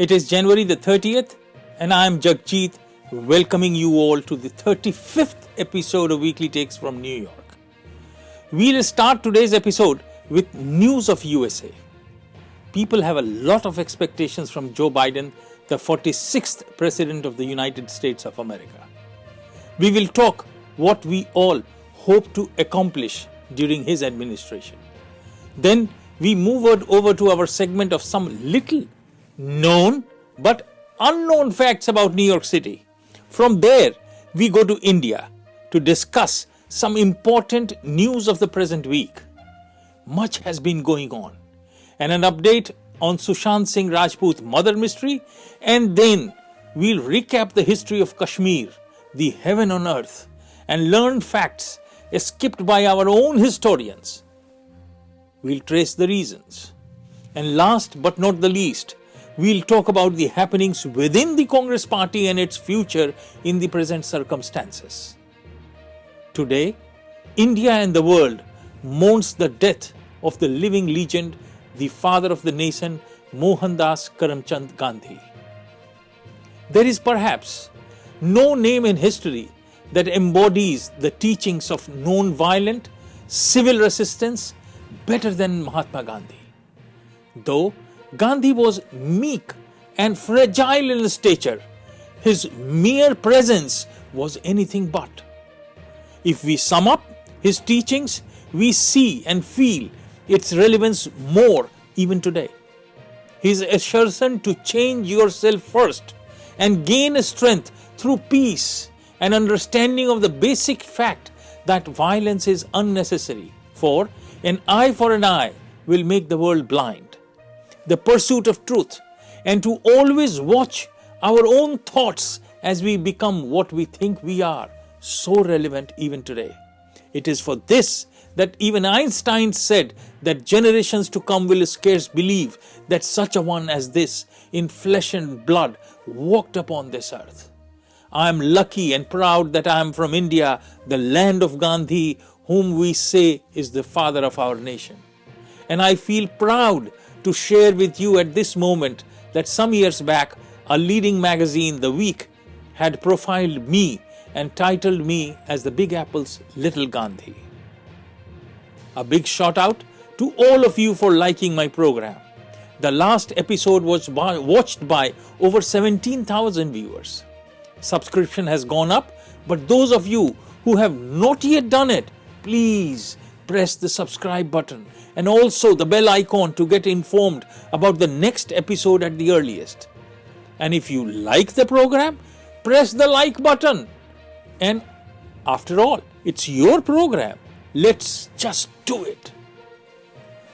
It is January the 30th and I am Jagjit, welcoming you all to the 35th episode of Weekly Takes from New York. We'll start today's episode with news of USA. People have a lot of expectations from Joe Biden, the 46th President of the United States of America. We will talk what we all hope to accomplish during his administration. Then we move over to our segment of some little known but unknown facts about New York City. From there, we go to India to discuss some important news of the present week. Much has been going on, and an update on Sushant Singh Rajput murder mystery, and then we'll recap the history of Kashmir, the heaven on earth, and learn facts skipped by our own historians. We'll trace the reasons. And last but not the least, we'll talk about the happenings within the Congress party and its future in the present circumstances. Today, India and the world mourns the death of the living legend, the father of the nation, Mohandas Karamchand Gandhi. There is perhaps no name in history that embodies the teachings of non-violent civil resistance better than Mahatma Gandhi. Though Gandhi was meek and fragile in stature, his mere presence was anything but. If we sum up his teachings, we see and feel its relevance more even today. His assertion to change yourself first and gain strength through peace and understanding of the basic fact that violence is unnecessary, for an eye for an eye will make the world blind. The pursuit of truth, and to always watch our own thoughts as we become what we think we are, so relevant even today. It is for this that even Einstein said that generations to come will scarce believe that such a one as this, in flesh and blood, walked upon this earth. I am lucky and proud that I am from India, the land of Gandhi, whom we say is the father of our nation. And I feel proud to share with you at this moment that some years back, a leading magazine, The Week, had profiled me and titled me as the Big Apple's Little Gandhi. A big shout out to all of you for liking my program. The last episode was watched by over 17,000 viewers. Subscription has gone up, but those of you who have not yet done it, please press the subscribe button and also the bell icon to get informed about the next episode at the earliest. And if you like the program, press the like button. And after all, it's your program. Let's just do it.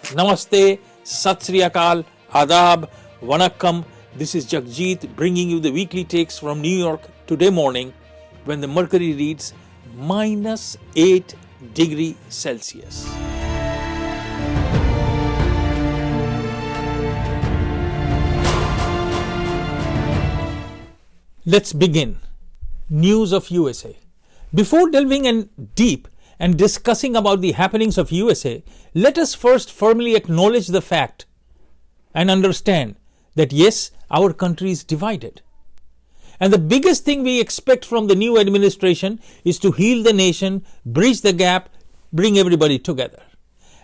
Namaste, Sat Sri Akal, Adab, Vanakkam. This is Jagjit bringing you the weekly takes from New York today morning when the mercury reads -8 degrees Celsius. Let's begin. News of USA. Before delving in deep and discussing about the happenings of USA, let us first firmly acknowledge the fact and understand that yes, our country is divided. And the biggest thing we expect from the new administration is to heal the nation, bridge the gap, bring everybody together.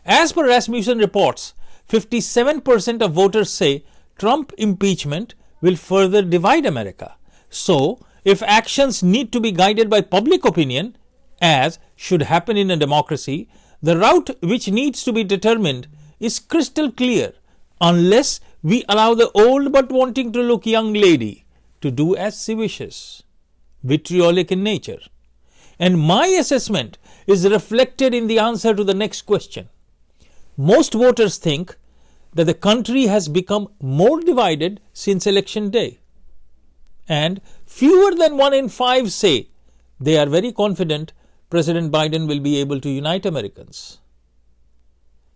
As per Rasmussen reports, 57% of voters say Trump impeachment will further divide America. So, if actions need to be guided by public opinion, as should happen in a democracy, the route which needs to be determined is crystal clear, unless we allow the old but wanting to look young lady to do as she wishes, vitriolic in nature. And my assessment is reflected in the answer to the next question. Most voters think that the country has become more divided since election day. And fewer than 1 in 5 say they are very confident President Biden will be able to unite Americans.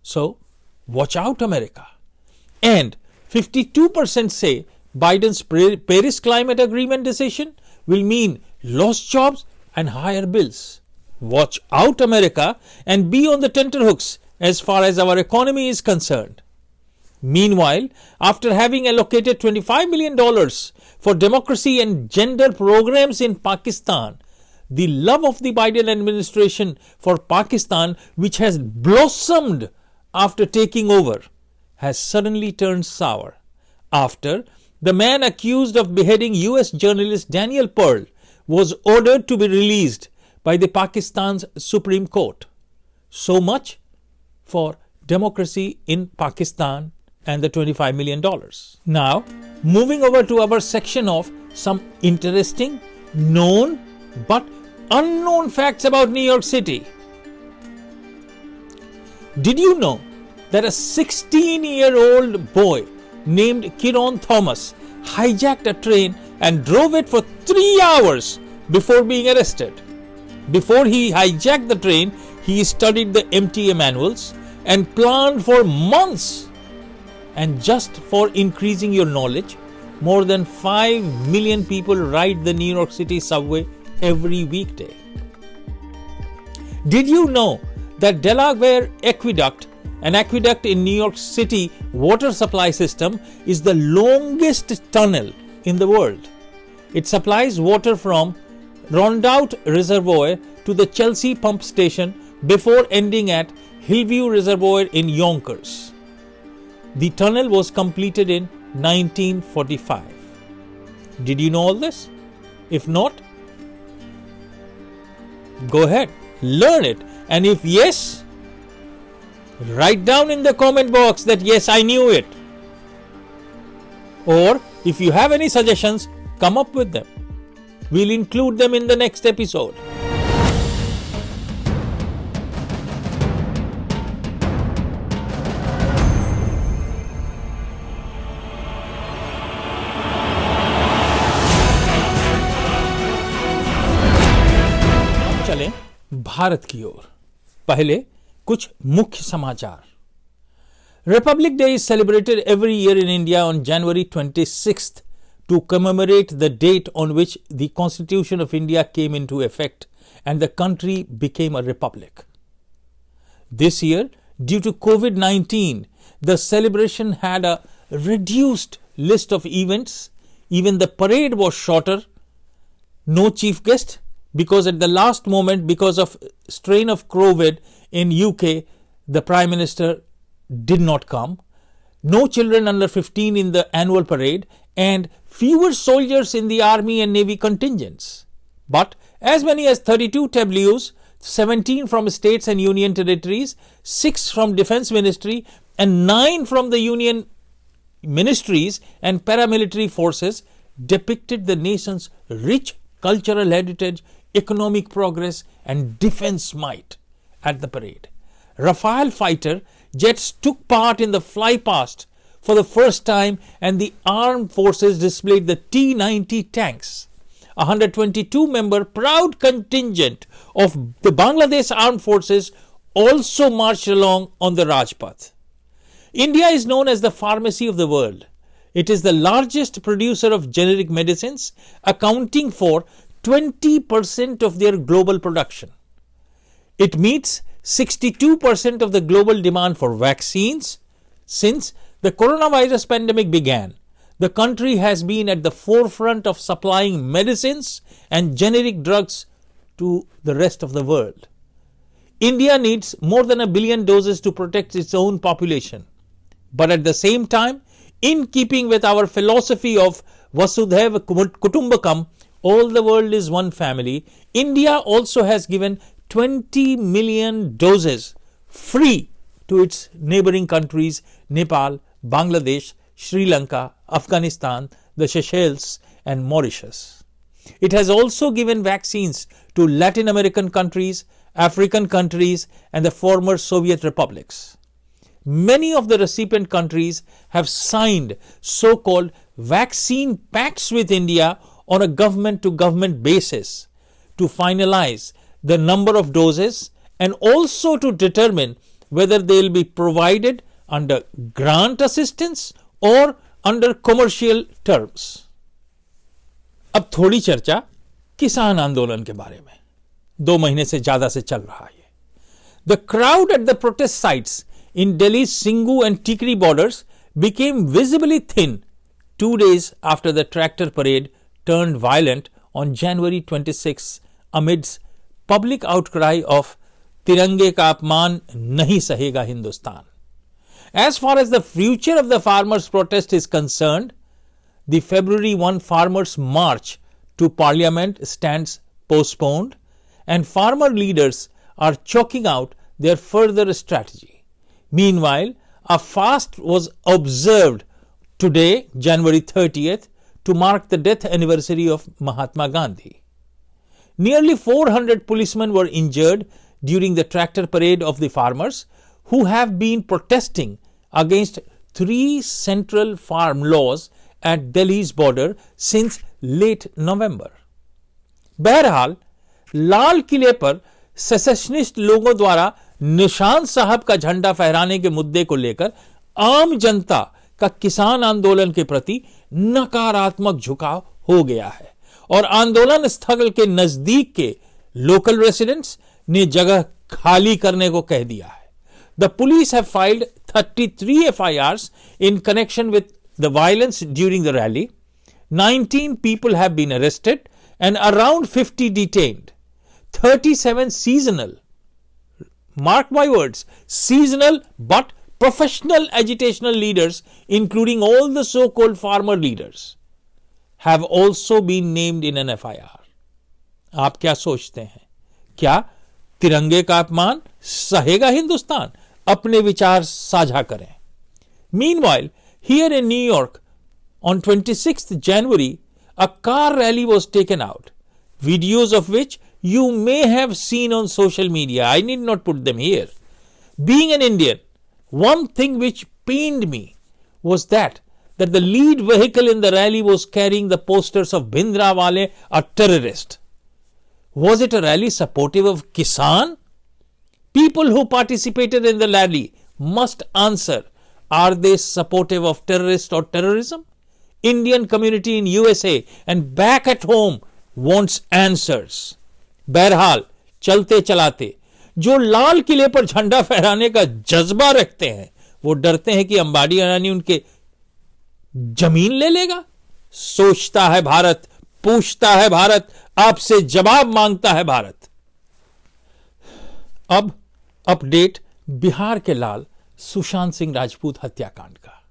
So, watch out, America. And 52% say Biden's Paris Climate Agreement decision will mean lost jobs and higher bills. Watch out, America, and be on the tenterhooks as far as our economy is concerned. Meanwhile, after having allocated $25 million for democracy and gender programs in Pakistan, the love of the Biden administration for Pakistan, which has blossomed after taking over, has suddenly turned sour after the man accused of beheading US journalist Daniel Pearl was ordered to be released by the Pakistan's Supreme Court. So much for democracy in Pakistan and the $25 million. Now, moving over to our section of some interesting, known but unknown facts about New York City. Did you know that a 16-year-old boy named Kiron Thomas hijacked a train and drove it for 3 hours before being arrested? Before he hijacked the train, he studied the MTA manuals and planned for months. And just for increasing your knowledge, more than 5 million people ride the New York City subway every weekday. Did you know that Delaware Aqueduct, an aqueduct in New York City water supply system, is the longest tunnel in the world? It supplies water from Rondout Reservoir to the Chelsea pump station before ending at Hillview Reservoir in Yonkers. The tunnel was completed in 1945. Did you know all this? If not, go ahead, learn it. And if yes, write down in the comment box that yes, I knew it. Or if you have any suggestions, come up with them. We'll include them in the next episode. चलें भारत की ओर। पहले कुछ मुख्य समाचार। Republic Day is celebrated every year in India on January 26th to commemorate the date on which the Constitution of India came into effect and the country became a republic. This year, due to COVID-19, the celebration had a reduced list of events. Even the parade was shorter. No chief guest, because at the last moment, because of strain of COVID in UK, the Prime Minister did not come. No children under 15 in the annual parade and fewer soldiers in the Army and Navy contingents. But as many as 32 tableaus, 17 from states and union territories, 6 from Defence Ministry and 9 from the union ministries and paramilitary forces depicted the nation's rich cultural heritage, economic progress and defence might at the parade. Rafale fighter jets took part in the flypast for the first time and the armed forces displayed the T-90 tanks. A 122-member proud contingent of the Bangladesh Armed Forces also marched along on the Rajpath. India is known as the pharmacy of the world. It is the largest producer of generic medicines, accounting for 20% of their global production. It meets 62% of the global demand for vaccines. Since the coronavirus pandemic began, the country has been at the forefront of supplying medicines and generic drugs to the rest of the world. India needs more than 1 billion doses to protect its own population. But at the same time, in keeping with our philosophy of Vasudhaiva Kutumbakam, all the world is one family, India also has given 20 million doses free to its neighboring countries Nepal, Bangladesh, Sri Lanka, Afghanistan, the Seychelles and Mauritius. It has also given vaccines to Latin American countries, African countries and the former Soviet republics. Many of the recipient countries have signed so-called vaccine pacts with India on a government-to-government basis to finalize the number of doses and also to determine whether they will be provided under grant assistance or under commercial terms. अब थोड़ी चर्चा किसान आंदोलन के बारे में 2 महीने से ज्यादा से चल रहा है. The crowd at the protest sites in Delhi's Singhu and Tikri borders became visibly thin 2 days after the tractor parade turned violent on January 26 amidst public outcry of तिरंगे का अपमान नहीं सहेगा Hindustan. As far as the future of the farmers' protest is concerned, the February 1 farmers' march to Parliament stands postponed, and farmer leaders are chalking out their further strategy. Meanwhile, a fast was observed today, January 30th, to mark the death anniversary of Mahatma Gandhi. Nearly 400 policemen were injured during the tractor parade of the farmers, who have been protesting against 3 central farm laws at Delhi's border since late November. बहरहाल लाल किले पर secessionist लोगों द्वारा निशान साहब का झंडा फहराने के मुद्दे को लेकर आम जनता का किसान आंदोलन के प्रति नकारात्मक झुकाव हो गया है और आंदोलन स्थल के नजदीक के लोकल रेसिडेंट्स ने जगह खाली करने को कह दिया है. The police have filed 33 FIRs in connection with the violence during the rally. 19 people have been arrested and around 50 detained. 37 seasonal, mark my words, seasonal but professional agitational leaders, including all the so-called farmer leaders, have also been named in an FIR. आप क्या सोचते हैं? क्या तिरंगे का अपमान सहेगा हिंदुस्तान? अपने विचार साझा करें. Meanwhile, here in New York, on 26th January, a car rally was taken out, videos of which you may have seen on social media. I need not put them here. Being an Indian, one thing which pained me was that the lead vehicle in the rally was carrying the posters of Bhindranwale, a terrorist. Was it a rally supportive of Kisan? People who participated in the rally must answer, are they supportive of terrorists or terrorism? Indian community in USA and back at home wants answers. बहरहाल चलते चलाते जो लाल किले पर झंडा फहराने का जज्बा रखते हैं वो डरते हैं कि अंबानी अडानी उनके जमीन ले लेगा. सोचता है भारत, पूछता है भारत, आपसे जवाब मांगता है भारत. अब अपडेट बिहार के लाल सुशांत सिंह राजपूत हत्याकांड का.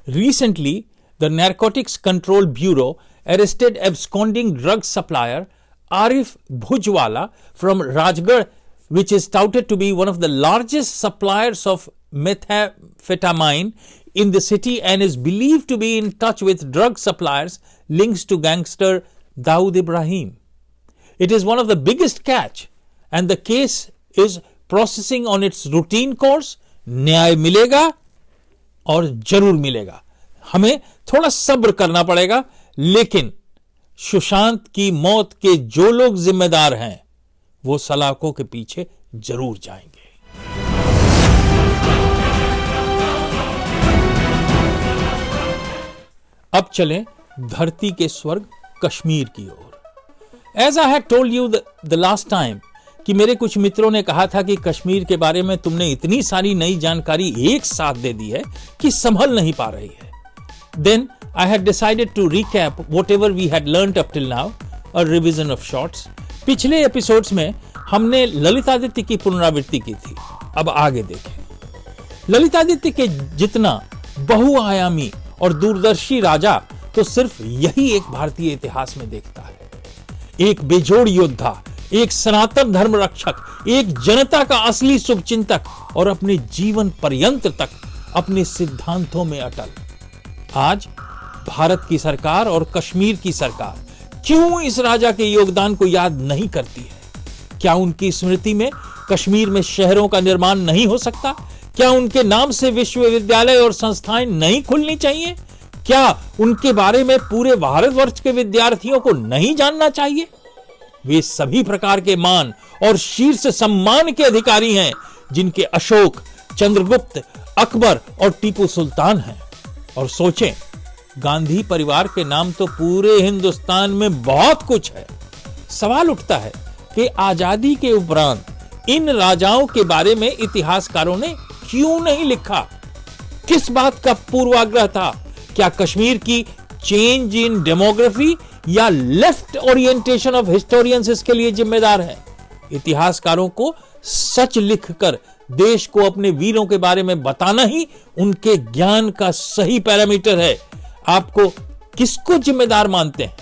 Recently, the Narcotics Control Bureau arrested absconding drug supplier Arif Bhujwala from Rajgarh, which is touted to be one of the largest suppliers of methamphetamine in the city and is believed to be in touch with drug suppliers links to gangster Dawood Ibrahim. It is one of the biggest catch and the case is processing on its routine course. न्याय मिलेगा और जरूर मिलेगा. हमें थोड़ा सब्र करना पड़ेगा, लेकिन सुशांत की मौत के जो लोग जिम्मेदार हैं वो सलाखों के पीछे जरूर जाएंगे. अब चलें धरती के स्वर्ग कश्मीर की ओर. As I had told you the last time कि मेरे कुछ मित्रों ने कहा था कि कश्मीर के बारे में तुमने इतनी सारी नई जानकारी एक साथ दे दी है कि संभल नहीं पा रही है. Then I had decided to recap whatever we had learnt up till now, a revision of sorts. पिछले एपिसोड्स में हमने ललितादित्य की पुनरावृत्ति की थी. अब आगे देखें. ललितादित्य के जितना बहुआयामी और दूरदर्शी राजा तो सिर्फ यही एक भारतीय इतिहास में देखता है. एक बेजोड़ योद्धा, एक सनातन धर्म रक्षक, एक जनता का असली शुभचिंतक और अपने जीवन पर्यंत तक अपने सिद्धांतों में अटल. आज भारत की सरकार और कश्मीर की सरकार क्यों इस राजा के योगदान को याद नहीं करती है? क्या उनकी स्मृति में कश्मीर में शहरों का निर्माण नहीं हो सकता? क्या उनके नाम से विश्वविद्यालय और संस्थाएं नहीं खुलनी चाहिए? क्या उनके बारे में पूरे भारतवर्ष के विद्यार्थियों को नहीं जानना चाहिए? वे सभी प्रकार के मान और शीर्ष सम्मान के अधिकारी हैं जिनके अशोक, चंद्रगुप्त, अकबर और टीपू सुल्तान हैं. और सोचें, गांधी परिवार के नाम तो पूरे हिंदुस्तान में बहुत कुछ है. सवाल उठता है कि आजादी के उपरांत इन राजाओं के बारे में इतिहासकारों ने क्यों नहीं लिखा? किस बात का पूर्वाग्रह था? क्या कश्मीर की चेंज इन डेमोग्राफी या लेफ्ट ओरिएंटेशन ऑफ हिस्टोरियंस इसके लिए जिम्मेदार है? इतिहासकारों को सच लिखकर देश को अपने वीरों के बारे में बताना ही उनके ज्ञान का सही पैरामीटर है। आपको किसको जिम्मेदार मानते हैं?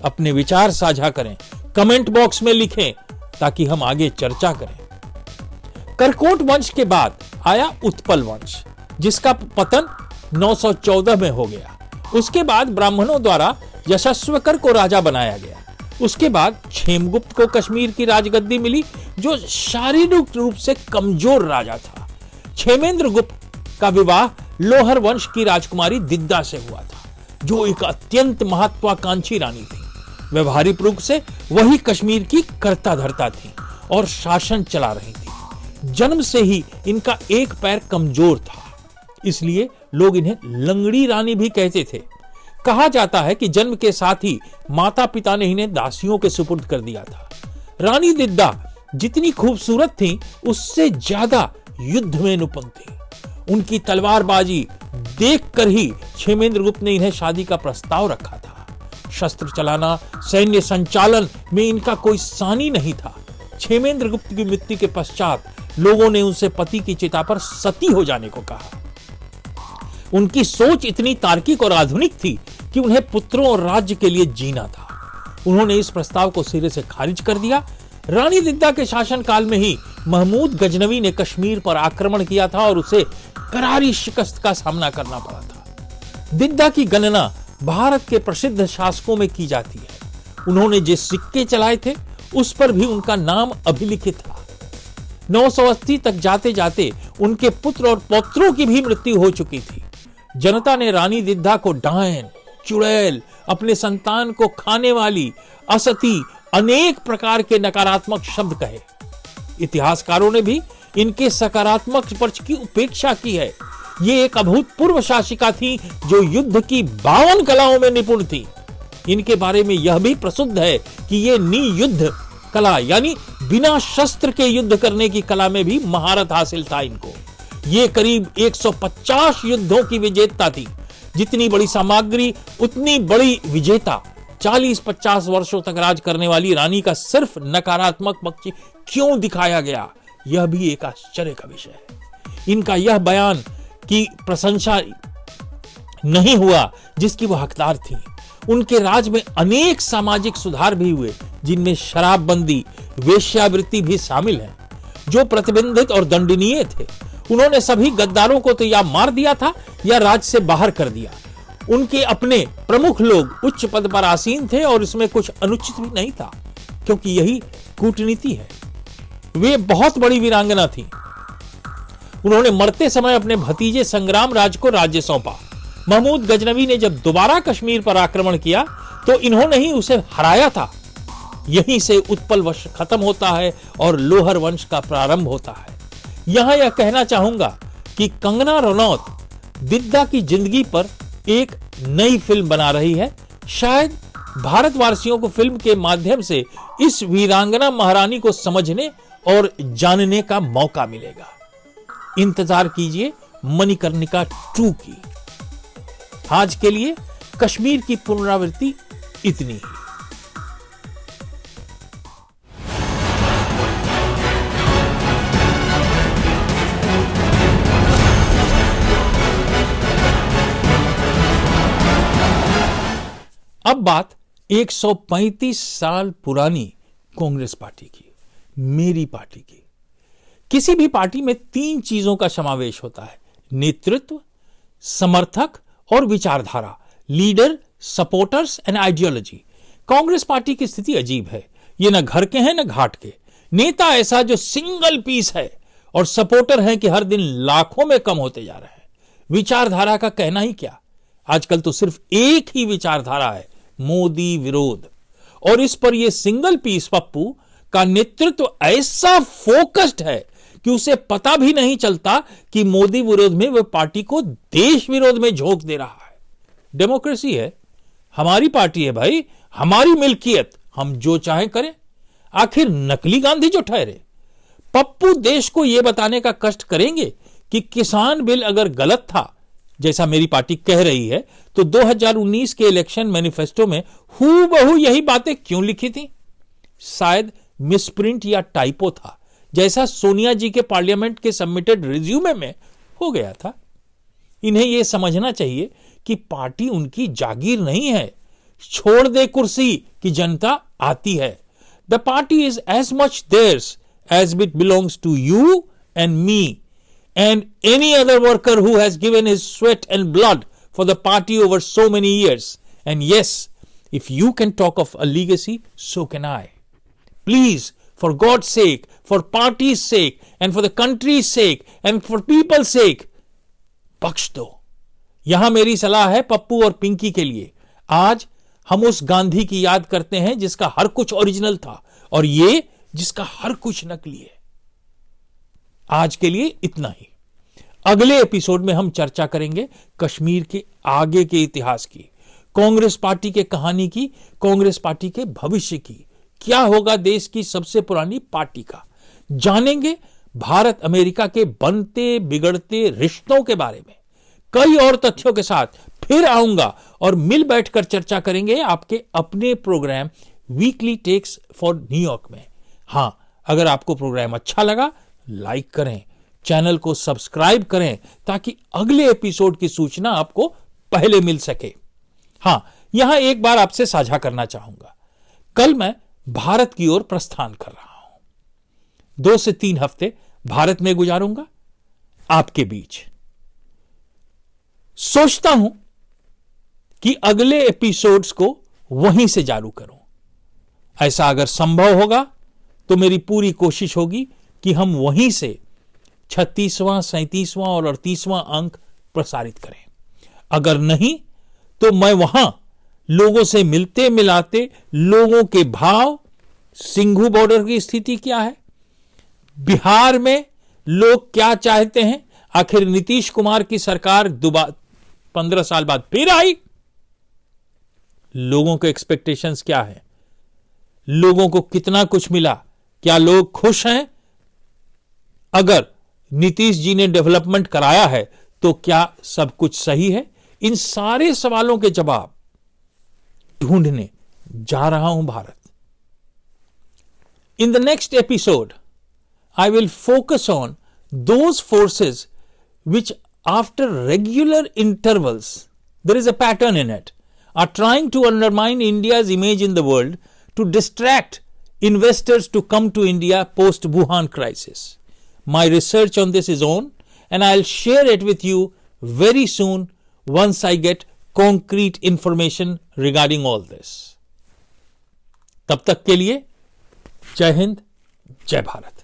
अपने विचार साझा करें, कमेंट बॉक्स में लिखें ताकि हम आगे चर्चा करें। करकोट वंश के बाद आया उत्पल वंश, जिसका पतन 914 में हो गया। उसके बाद ब्राह्मणों द्वारा यशस्वकर को राजा बनाया गया। उसके बाद क्षेमगुप्त को कश्मीर की राजगद्दी मिली, जो शारीरिक रूप से कमजोर राजा था। क्षेमेंद्र गुप्त का विवाह लोहर वंश की राजकुमारी दिद्दा से हुआ था, जो एक अत्यंत महत्वाकांक्षी रानी थी। व्यवहारिक रूप से वही कश्मीर की कर्ता धर्ता थी और शासन चला रही थी। जन्म से ही इनका एक पैर कमजोर था, इसलिए लोग इन्हें लंगड़ी रानी भी कहते थे। कहा जाता है कि जन्म के साथ ही माता पिता ने इन्हें दासियों के सुपुर्द कर दिया था। रानी दिद्दा जितनी खूबसूरत थी, उससे ज्यादा युद्ध में निपुण थी। उनकी तलवारबाजी देखकर ही क्षेमेंद्र गुप्त ने इन्हें शादी का प्रस्ताव रखा था। शस्त्र चलाना, सैन्य संचालन में इनका कोई सानी नहीं था। क्षेमेंद्र गुप्त की मृत्यु के पश्चात लोगों ने उनसे पति की चिता पर सती हो जाने को कहा। उनकी सोच इतनी तार्किक और आधुनिक थी कि उन्हें पुत्रों और राज्य के लिए जीना था। उन्होंने इस प्रस्ताव को सिरे से खारिज कर दिया। रानी दिद्दा के शासनकाल में ही महमूद गजनवी ने कश्मीर पर आक्रमण किया था और उसे करारी शिकस्त का सामना करना पड़ा था। दिद्दा की गणना भारत के प्रसिद्ध शासकों में की जाती है। उन्होंने जिस सिक्के चलाए थे, उस पर भी उनका नाम अभिलिखित था। 980 तक जाते जाते उनके पुत्र और पौत्रों की भी मृत्यु हो चुकी थी। जनता ने रानी दिद्दा को डायन, चुड़ैल, अपने संतान को खाने वाली, असती, अनेक प्रकार के नकारात्मक शब्द कहे। इतिहासकारों ने भी इनके सकारात्मक पक्ष की उपेक्षा की है। ये एक अभूतपूर्व शासिका थी जो युद्ध की 52 कलाओं में निपुण थी। इनके बारे में यह भी प्रसिद्ध है कि ये नियुद्ध कला यानी बिना शस्त्र के युद्ध करने की कला में भी महारत हासिल था इनको। ये करीब 150 युद्धों की विजेता थी। जितनी बड़ी सामग्री उतनी बड़ी विजेता। 40-50 वर्षों तक राज करने वाली रानी का सिर्फ नकारात्मक पक्ष क्यों दिखाया गया, यह भी एक आश्चर्य का विषय है। इनका यह बयान की प्रशंसा नहीं हुआ जिसकी वह हकदार थी। उनके राज में अनेक सामाजिक सुधार भी हुए, जिनमें शराबबंदी, वेश्यावृत्ति भी शामिल है, जो प्रतिबंधित और दंडनीय थे। उन्होंने सभी गद्दारों को तो या मार दिया था या राज से बाहर कर दिया। उनके अपने प्रमुख लोग उच्च पद पर आसीन थे और इसमें कुछ अनुचित भी नहीं था, क्योंकि यही कूटनीति है। वे बहुत बड़ी वीरांगना थी। उन्होंने मरते समय अपने भतीजे संग्राम राज को राज्य सौंपा। महमूद गजनवी ने जब दोबारा कश्मीर पर आक्रमण किया तो इन्होंने ही उसे हराया था। यहीं से उत्पल वंश खत्म होता है और लोहर वंश का प्रारंभ होता है। यहां यह कहना चाहूंगा कि कंगना रनौत दिद्दा की जिंदगी पर एक नई फिल्म बना रही है। शायद भारतवासियों को फिल्म के माध्यम से इस वीरांगना महारानी को समझने और जानने का मौका मिलेगा। इंतजार कीजिए मणिकर्णिका 2 की। आज के लिए कश्मीर की पुनरावृत्ति इतनी ही। अब बात 135 साल पुरानी कांग्रेस पार्टी की, मेरी पार्टी की। किसी भी पार्टी में 3 चीजों का समावेश होता है: नेतृत्व, समर्थक और विचारधारा। Leader, supporters and ideology. Congress party की स्थिति अजीब है। ये न घर के हैं न घाट के। नेता ऐसा जो सिंगल पीस है और सपोर्टर हैं कि हर दिन लाखों में कम होते जा रहे हैं। विचारधारा का कहना ही क्या, आजकल तो सिर्फ एक ही विचारधारा है, मोदी विरोध। और इस पर यह सिंगल पीस पप्पू का नेतृत्व ऐसा फोकस्ड है कि उसे पता भी नहीं चलता कि मोदी विरोध में वह पार्टी को देश विरोध में झोंक दे रहा है। डेमोक्रेसी है, हमारी पार्टी है भाई, हमारी मिल्कियत, हम जो चाहें करें। आखिर नकली गांधी जो ठहरे। पप्पू देश को यह बताने का कष्ट करेंगे कि किसान बिल अगर गलत था जैसा मेरी पार्टी कह रही है, तो 2019 के इलेक्शन मैनिफेस्टो में हूबहू यही बातें क्यों लिखी थी? शायद मिसप्रिंट या टाइपो था, जैसा सोनिया जी के पार्लियामेंट के सबमिटेड रिज्यूमे में हो गया था। इन्हें यह समझना चाहिए कि पार्टी उनकी जागीर नहीं है। छोड़ दे कुर्सी कि जनता आती है। The party is as much theirs as it belongs to you and me and any other worker who has given his sweat and blood for the party over so many years. And yes, if you can talk of a legacy, so can I. Please, for God's sake, for party's sake, and for the country's sake, and for people's sake, बख्श दो। यहां मेरी सलाह है पप्पू और पिंकी के लिए। आज हम उस गांधी की याद करते हैं जिसका हर कुछ ओरिजिनल था, और ये जिसका हर कुछ नकली है। आज के लिए इतना ही। अगले एपिसोड में हम चर्चा करेंगे कश्मीर के आगे के इतिहास की, कांग्रेस पार्टी के कहानी की, कांग्रेस पार्टी के भविष्य की। क्या होगा देश की सबसे पुरानी पार्टी का? जानेंगे भारत अमेरिका के बनते बिगड़ते रिश्तों के बारे में। कई और तथ्यों के साथ फिर आऊंगा और मिल बैठकर चर्चा करेंगे आपके अपने programme weekly takes for New York में। हां, अगर आपको प्रोग्राम अच्छा लगा, लाइक करें, चैनल को सब्सक्राइब करें ताकि अगले एपिसोड की सूचना आपको पहले मिल सके। हां, यहां एक बार आपसे साझा करना चाहूंगा। कल मैं भारत की ओर प्रस्थान कर रहा हूं। 2 से 3 हफ्ते भारत में गुजारूंगा आपके बीच। सोचता हूं कि अगले एपिसोड्स को वहीं से जारी करूं। ऐसा अगर संभव होगा तो मेरी पूरी कोशिश होगी कि हम वहीं से 36वां, 37वां और 38वां अंक प्रसारित करें। अगर नहीं तो मैं वहां लोगों से मिलते मिलाते लोगों के भाव, सिंघू बॉर्डर की स्थिति क्या है, बिहार में लोग क्या चाहते हैं, आखिर नीतीश कुमार की सरकार 15 साल बाद फिर आई, लोगों के एक्सपेक्टेशंस क्या है, लोगों को कितना कुछ मिला, क्या लोग खुश हैं, अगर नीतीश जी ने डेवलपमेंट कराया है तो क्या सब कुछ सही है? इन सारे सवालों के जवाब ढूंढने जा रहा हूं Bharat. In the next episode I will focus on those forces which after regular intervals, there is a pattern in it, are trying to undermine India's image in the world to distract investors to come to India post Wuhan crisis. My research on this is on and I'll share it with you very soon once I get concrete information regarding all this. तब तक के लिए जय हिंद, जय भारत।